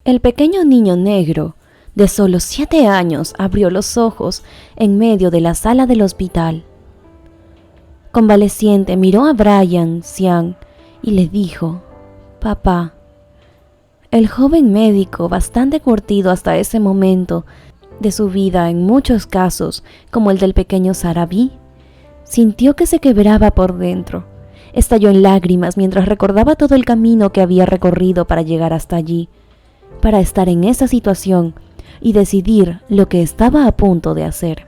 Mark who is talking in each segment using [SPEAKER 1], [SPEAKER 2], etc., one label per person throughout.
[SPEAKER 1] El pequeño niño negro, de solo 7 años, abrió los ojos en medio de la sala del hospital. Convaleciente, miró a Brian Xiang y le dijo: «Papá». El joven médico, bastante curtido hasta ese momento de su vida en muchos casos, como el del pequeño Sarabí, sintió que se quebraba por dentro. Estalló en lágrimas mientras recordaba todo el camino que había recorrido para llegar hasta allí, para estar en esa situación y decidir lo que estaba a punto de hacer.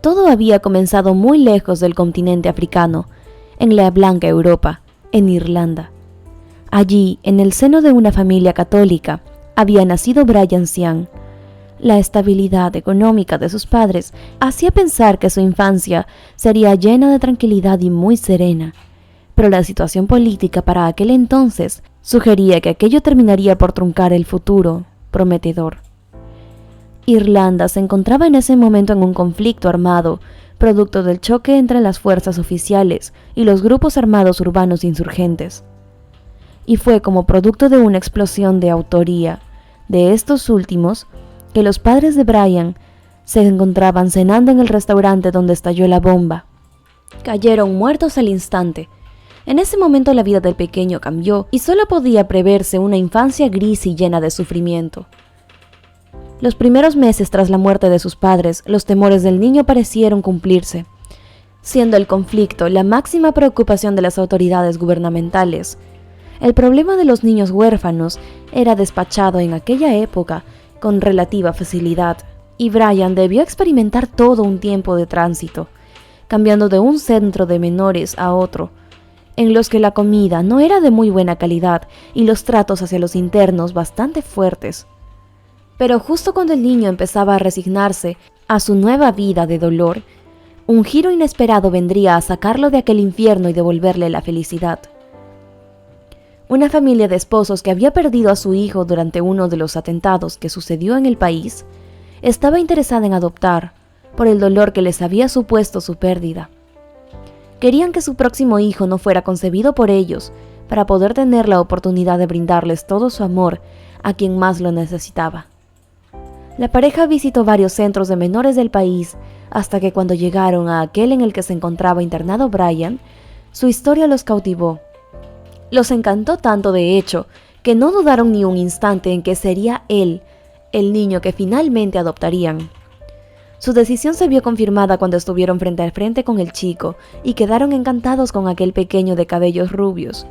[SPEAKER 1] Todo había comenzado muy lejos del continente africano, en la blanca Europa, en Irlanda. Allí, en el seno de una familia católica, había nacido Brian Xiang. La estabilidad económica de sus padres hacía pensar que su infancia sería llena de tranquilidad y muy serena, pero la situación política para aquel entonces sugería que aquello terminaría por truncar el futuro prometedor. Irlanda se encontraba en ese momento en un conflicto armado, producto del choque entre las fuerzas oficiales y los grupos armados urbanos insurgentes. Y fue como producto de una explosión de autoría de estos últimos que los padres de Brian se encontraban cenando en el restaurante donde estalló la bomba. Cayeron muertos al instante. En ese momento la vida del pequeño cambió y solo podía preverse una infancia gris y llena de sufrimiento. Los primeros meses tras la muerte de sus padres, los temores del niño parecieron cumplirse, siendo el conflicto la máxima preocupación de las autoridades gubernamentales. El problema de los niños huérfanos era despachado en aquella época con relativa facilidad, y Brian debió experimentar todo un tiempo de tránsito, cambiando de un centro de menores a otro, en los que la comida no era de muy buena calidad y los tratos hacia los internos bastante fuertes. Pero justo cuando el niño empezaba a resignarse a su nueva vida de dolor, un giro inesperado vendría a sacarlo de aquel infierno y devolverle la felicidad. Una familia de esposos que había perdido a su hijo durante uno de los atentados que sucedió en el país, estaba interesada en adoptar, por el dolor que les había supuesto su pérdida. Querían que su próximo hijo no fuera concebido por ellos, para poder tener la oportunidad de brindarles todo su amor a quien más lo necesitaba. La pareja visitó varios centros de menores del país, hasta que cuando llegaron a aquel en el que se encontraba internado Brian, su historia los cautivó. Los encantó tanto, de hecho, que no dudaron ni un instante en que sería él, el niño que finalmente adoptarían. Su decisión se vio confirmada cuando estuvieron frente a frente con el chico y quedaron encantados con aquel pequeño de cabellos rubios.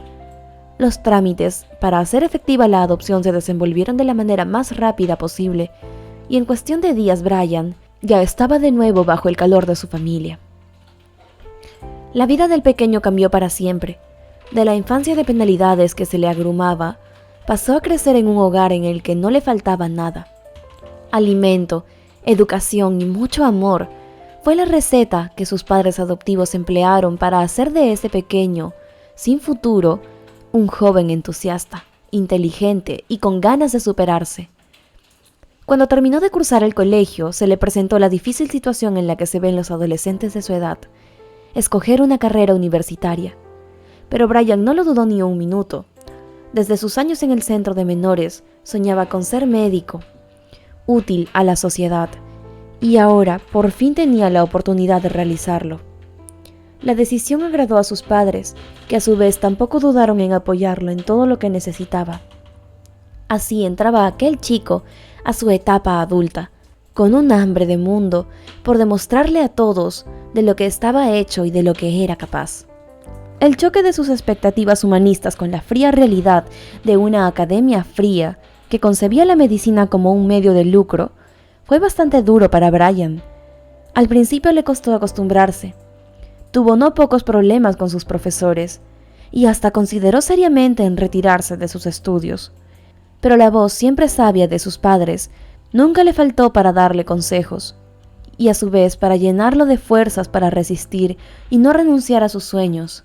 [SPEAKER 1] Los trámites para hacer efectiva la adopción se desenvolvieron de la manera más rápida posible, y en cuestión de días Brian ya estaba de nuevo bajo el calor de su familia. La vida del pequeño cambió para siempre. De la infancia de penalidades que se le agrumaba, pasó a crecer en un hogar en el que no le faltaba nada. Alimento, educación y mucho amor fue la receta que sus padres adoptivos emplearon para hacer de ese pequeño, sin futuro, un joven entusiasta, inteligente y con ganas de superarse. Cuando terminó de cursar el colegio, se le presentó la difícil situación en la que se ven los adolescentes de su edad: escoger una carrera universitaria. Pero Brian no lo dudó ni un minuto. Desde sus años en el centro de menores, soñaba con ser médico, útil a la sociedad, y ahora por fin tenía la oportunidad de realizarlo. La decisión agradó a sus padres, que a su vez tampoco dudaron en apoyarlo en todo lo que necesitaba. Así entraba aquel chico a su etapa adulta, con un hambre de mundo por demostrarle a todos de lo que estaba hecho y de lo que era capaz. El choque de sus expectativas humanistas con la fría realidad de una academia fría que concebía la medicina como un medio de lucro fue bastante duro para Brian. Al principio le costó acostumbrarse. Tuvo no pocos problemas con sus profesores y hasta consideró seriamente en retirarse de sus estudios. Pero la voz siempre sabia de sus padres nunca le faltó para darle consejos, y a su vez para llenarlo de fuerzas para resistir y no renunciar a sus sueños.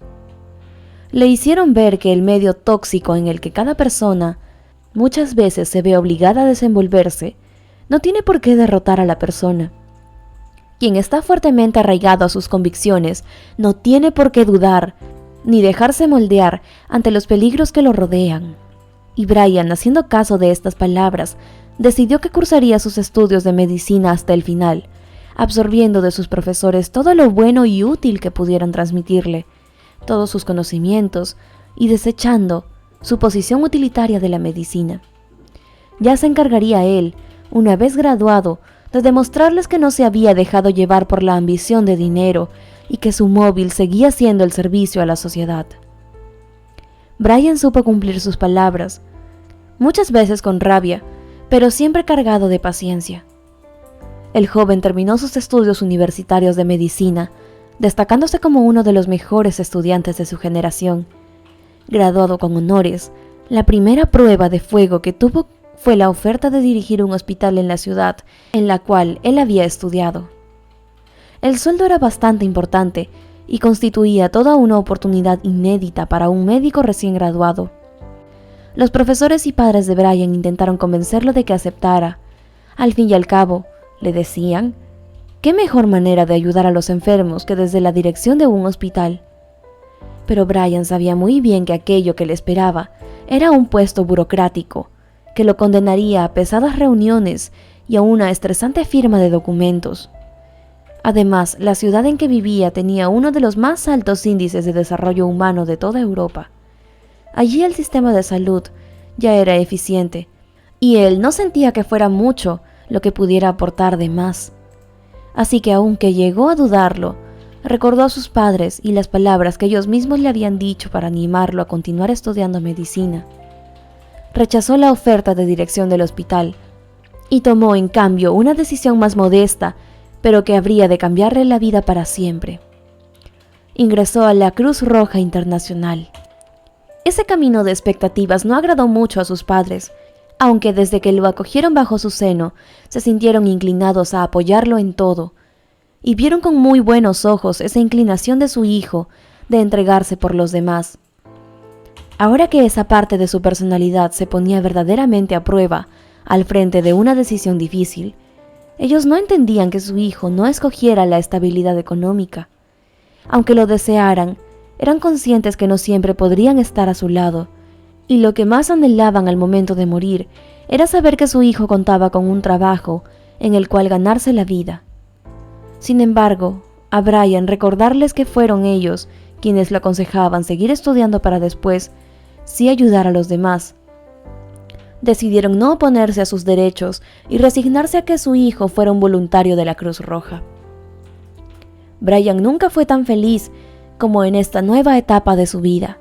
[SPEAKER 1] Le hicieron ver que el medio tóxico en el que cada persona muchas veces se ve obligada a desenvolverse no tiene por qué derrotar a la persona. Quien está fuertemente arraigado a sus convicciones no tiene por qué dudar ni dejarse moldear ante los peligros que lo rodean. y Brian, haciendo caso de estas palabras, decidió que cursaría sus estudios de medicina hasta el final, absorbiendo de sus profesores todo lo bueno y útil que pudieran transmitirle, todos sus conocimientos, y desechando su posición utilitaria de la medicina. Ya se encargaría él, una vez graduado, de demostrarles que no se había dejado llevar por la ambición de dinero y que su móvil seguía siendo el servicio a la sociedad. Brian supo cumplir sus palabras, muchas veces con rabia, pero siempre cargado de paciencia. El joven terminó sus estudios universitarios de medicina, destacándose como uno de los mejores estudiantes de su generación. Graduado con honores, la primera prueba de fuego que tuvo fue la oferta de dirigir un hospital en la ciudad en la cual él había estudiado. El sueldo era bastante importante y constituía toda una oportunidad inédita para un médico recién graduado. Los profesores y padres de Brian intentaron convencerlo de que aceptara. Al fin y al cabo, le decían, ¿qué mejor manera de ayudar a los enfermos que desde la dirección de un hospital? Pero Brian sabía muy bien que aquello que le esperaba era un puesto burocrático, que lo condenaría a pesadas reuniones y a una estresante firma de documentos. Además, la ciudad en que vivía tenía uno de los más altos índices de desarrollo humano de toda Europa. Allí el sistema de salud ya era eficiente, y él no sentía que fuera mucho lo que pudiera aportar de más. Así que aunque llegó a dudarlo, recordó a sus padres y las palabras que ellos mismos le habían dicho para animarlo a continuar estudiando medicina. Rechazó la oferta de dirección del hospital y tomó en cambio una decisión más modesta, pero que habría de cambiarle la vida para siempre. Ingresó a la Cruz Roja Internacional. Ese camino de expectativas no agradó mucho a sus padres, aunque desde que lo acogieron bajo su seno, se sintieron inclinados a apoyarlo en todo, y vieron con muy buenos ojos esa inclinación de su hijo de entregarse por los demás. Ahora que esa parte de su personalidad se ponía verdaderamente a prueba al frente de una decisión difícil, ellos no entendían que su hijo no escogiera la estabilidad económica. Aunque lo desearan, eran conscientes que no siempre podrían estar a su lado, y lo que más anhelaban al momento de morir era saber que su hijo contaba con un trabajo en el cual ganarse la vida. Sin embargo, a Brian recordarles que fueron ellos quienes le aconsejaban seguir estudiando para después sí ayudar a los demás. Decidieron no oponerse a sus derechos y resignarse a que su hijo fuera un voluntario de la Cruz Roja. Brian nunca fue tan feliz como en esta nueva etapa de su vida.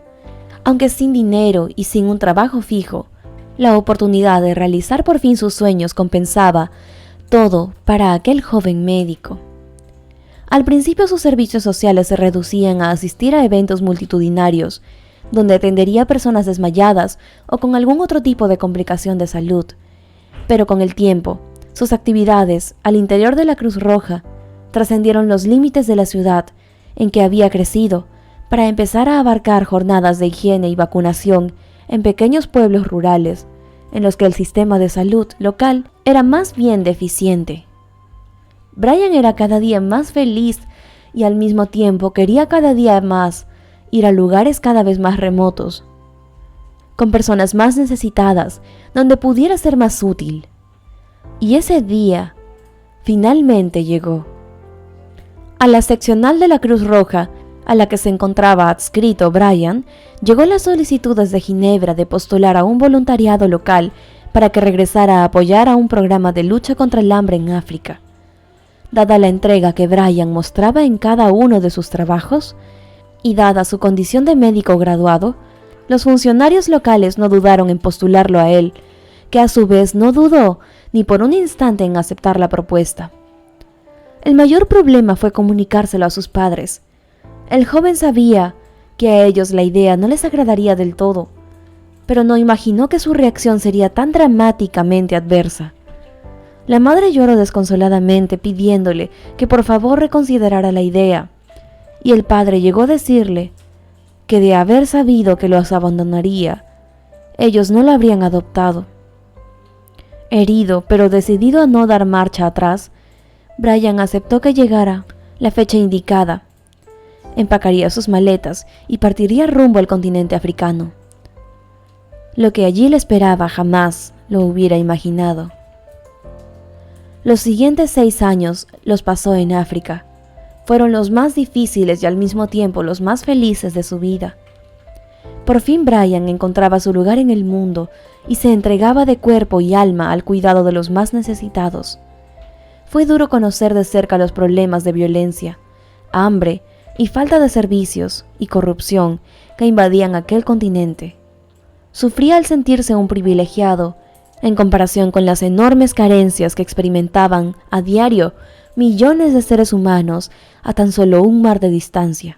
[SPEAKER 1] Aunque sin dinero y sin un trabajo fijo, la oportunidad de realizar por fin sus sueños compensaba todo para aquel joven médico. Al principio sus servicios sociales se reducían a asistir a eventos multitudinarios, donde atendería a personas desmayadas o con algún otro tipo de complicación de salud. Pero con el tiempo, sus actividades al interior de la Cruz Roja trascendieron los límites de la ciudad en que había crecido, para empezar a abarcar jornadas de higiene y vacunación en pequeños pueblos rurales, en los que el sistema de salud local era más bien deficiente. Brian era cada día más feliz y al mismo tiempo quería cada día más ir a lugares cada vez más remotos, con personas más necesitadas, donde pudiera ser más útil. Y ese día finalmente llegó. A la seccional de la Cruz Roja, a la que se encontraba adscrito Brian, llegó la solicitud desde Ginebra de postular a un voluntariado local para que regresara a apoyar a un programa de lucha contra el hambre en África. Dada la entrega que Brian mostraba en cada uno de sus trabajos, y dada su condición de médico graduado, los funcionarios locales no dudaron en postularlo a él, que a su vez no dudó ni por un instante en aceptar la propuesta. El mayor problema fue comunicárselo a sus padres. El joven sabía que a ellos la idea no les agradaría del todo, pero no imaginó que su reacción sería tan dramáticamente adversa. La madre lloró desconsoladamente pidiéndole que por favor reconsiderara la idea, y el padre llegó a decirle que de haber sabido que los abandonaría, ellos no lo habrían adoptado. Herido, pero decidido a no dar marcha atrás, Brian aceptó que llegara la fecha indicada. Empacaría sus maletas y partiría rumbo al continente africano. Lo que allí le esperaba jamás lo hubiera imaginado. Los siguientes 6 años los pasó en África. Fueron los más difíciles y al mismo tiempo los más felices de su vida. Por fin Brian encontraba su lugar en el mundo y se entregaba de cuerpo y alma al cuidado de los más necesitados. Fue duro conocer de cerca los problemas de violencia, hambre y falta de servicios y corrupción que invadían aquel continente. Sufría al sentirse un privilegiado en comparación con las enormes carencias que experimentaban a diario millones de seres humanos a tan solo un mar de distancia.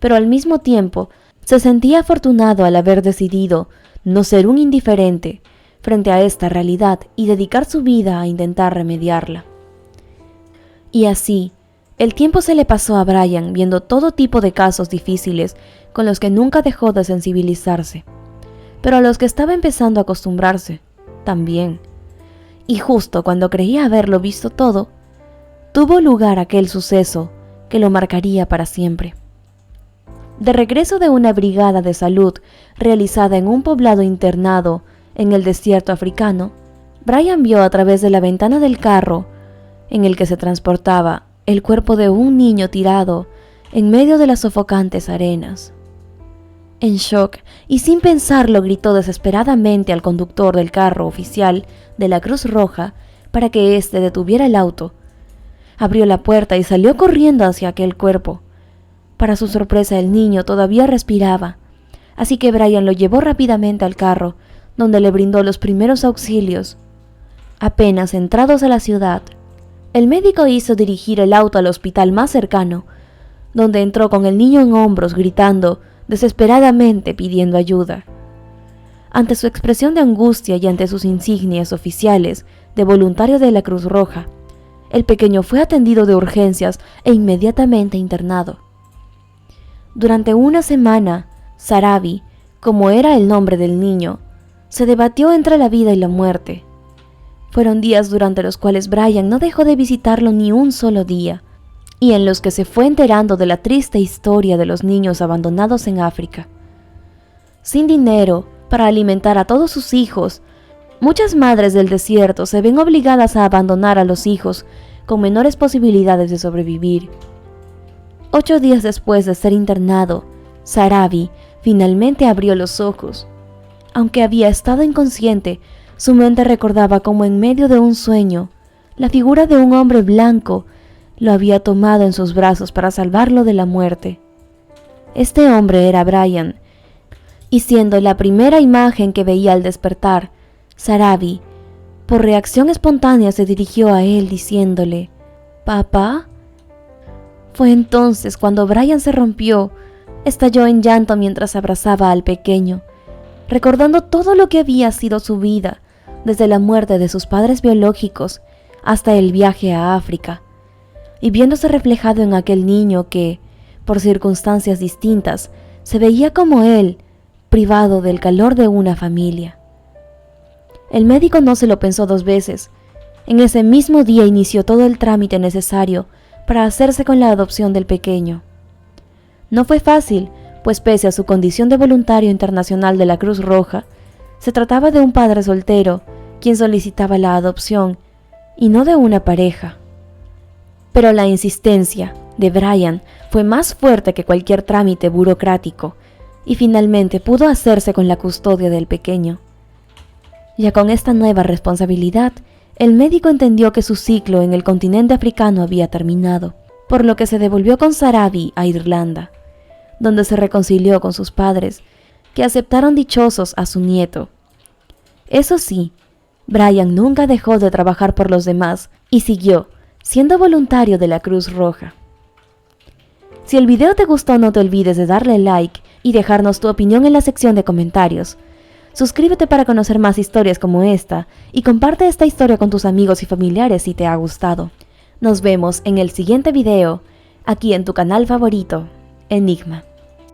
[SPEAKER 1] Pero al mismo tiempo se sentía afortunado al haber decidido no ser un indiferente frente a esta realidad y dedicar su vida a intentar remediarla. Y así, el tiempo se le pasó a Brian viendo todo tipo de casos difíciles con los que nunca dejó de sensibilizarse, pero a los que estaba empezando a acostumbrarse también. Y justo cuando creía haberlo visto todo, tuvo lugar aquel suceso que lo marcaría para siempre. De regreso de una brigada de salud realizada en un poblado internado en el desierto africano, Brian vio a través de la ventana del carro en el que se transportaba el cuerpo de un niño tirado en medio de las sofocantes arenas. En shock y sin pensarlo gritó desesperadamente al conductor del carro oficial de la Cruz Roja para que éste detuviera el auto. Abrió la puerta y salió corriendo hacia aquel cuerpo. Para su sorpresa, el niño todavía respiraba, así que Brian lo llevó rápidamente al carro, donde le brindó los primeros auxilios. Apenas entrados a la ciudad, el médico hizo dirigir el auto al hospital más cercano, donde entró con el niño en hombros gritando desesperadamente pidiendo ayuda. Ante su expresión de angustia y ante sus insignias oficiales de voluntario de la Cruz Roja, el pequeño fue atendido de urgencias e inmediatamente internado. Durante una semana, Sarabi, como era el nombre del niño, se debatió entre la vida y la muerte. Fueron días durante los cuales Brian no dejó de visitarlo ni un solo día, y en los que se fue enterando de la triste historia de los niños abandonados en África. Sin dinero para alimentar a todos sus hijos, muchas madres del desierto se ven obligadas a abandonar a los hijos con menores posibilidades de sobrevivir. 8 días después de ser internado, Sarabi finalmente abrió los ojos. Aunque había estado inconsciente, su mente recordaba cómo en medio de un sueño, la figura de un hombre blanco lo había tomado en sus brazos para salvarlo de la muerte. Este hombre era Brian, y siendo la primera imagen que veía al despertar, Sarabi, por reacción espontánea, se dirigió a él diciéndole: «¿Papá?». Fue entonces cuando Brian se rompió, estalló en llanto mientras abrazaba al pequeño, recordando todo lo que había sido su vida, desde la muerte de sus padres biológicos hasta el viaje a África, y viéndose reflejado en aquel niño que, por circunstancias distintas, se veía como él, privado del calor de una familia. El médico no se lo pensó 2 veces. En ese mismo día inició todo el trámite necesario para hacerse con la adopción del pequeño. No fue fácil, pues pese a su condición de voluntario internacional de la Cruz Roja, se trataba de un padre soltero quien solicitaba la adopción y no de una pareja. Pero la insistencia de Brian fue más fuerte que cualquier trámite burocrático y finalmente pudo hacerse con la custodia del pequeño. Ya con esta nueva responsabilidad, el médico entendió que su ciclo en el continente africano había terminado, por lo que se devolvió con Sarabi a Irlanda, donde se reconcilió con sus padres, que aceptaron dichosos a su nieto. Eso sí, Brian nunca dejó de trabajar por los demás y siguió siendo voluntario de la Cruz Roja. Si el video te gustó, no te olvides de darle like y dejarnos tu opinión en la sección de comentarios. Suscríbete para conocer más historias como esta y comparte esta historia con tus amigos y familiares si te ha gustado. Nos vemos en el siguiente video, aquí en tu canal favorito, Enigma.